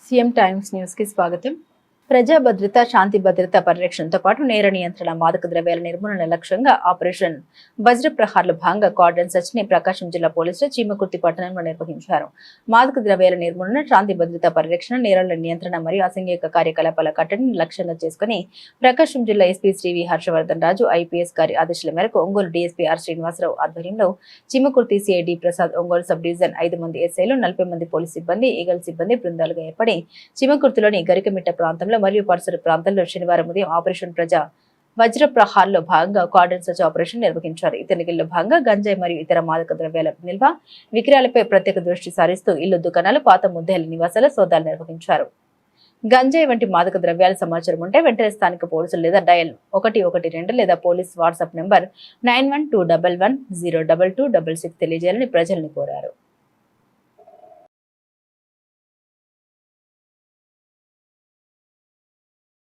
CM times news కి స్వాగతం. ప్రజా భద్రత, శాంతి భద్రత పరిరక్షణతో పాటు నేర నియంత్రణ, మాదక ద్రవ్యాల నిర్మూలన లక్ష్యంగా ఆపరేషన్ వజ్రప్రహార్లో భాగంగా కార్డన్ సెర్చ్ ని ప్రకాశం జిల్లా పోలీసులు చీమకుర్తి పట్టణంలో నిర్వహించారు. మాదక ద్రవ్యాల నిర్మూలన, శాంతి భద్రత పరిరక్షణ, నేరాల నియంత్రణ మరియు అసాంఘిక కార్యకలాపాల కట్టడిని లక్ష్యంగా చేసుకుని ప్రకాశం జిల్లా ఎస్పీ శ్రీవి హర్షవర్ధన్ రాజు ఐపీఎస్ గారి ఆదేశాల మేరకు ఒంగోలు డీఎస్పీ ఆర్ శ్రీనివాసరావు ఆధ్వర్యంలో Chimakurthi CID Prasad, Ongole sub division 5 మంది ఎస్ఐలు, 40 మంది పోలీస్ సిబ్బంది, ఈగల్ సిబ్బంది బృందాలుగా ఏర్పడి చీమకుర్తిలోని గరికమిట్ట ప్రాంతంలో మరియు పరిసర ప్రాంతాల్లో శనివారం ఉదయం ఆపరేషన్ ప్రజా వజ్రప్రహార్లో భాగంగా కార్డన్ సెర్చ్ ఆపరేషన్ నిర్వహించారు. ఈ తనిఖీల్లో భాగంగా గంజాయి మరియు ఇతర మాదక ద్రవ్యాల నిల్వ, విక్రయాలపై ప్రత్యేక దృష్టి సారిస్తూ ఇల్లు, దుకాణాలు, పాత ముద్దాయిల నివాసాల సోదాలు నిర్వహించారు. గంజాయి వంటి మాదక ద్రవ్యాల సమాచారం ఉంటే వెంటనే స్థానిక పోలీసులు లేదా డయల్ 112 లేదా పోలీస్ వాట్సాప్ నంబర్ 9121102266 తెలియజేయాలని ప్రజల్ని కోరారు.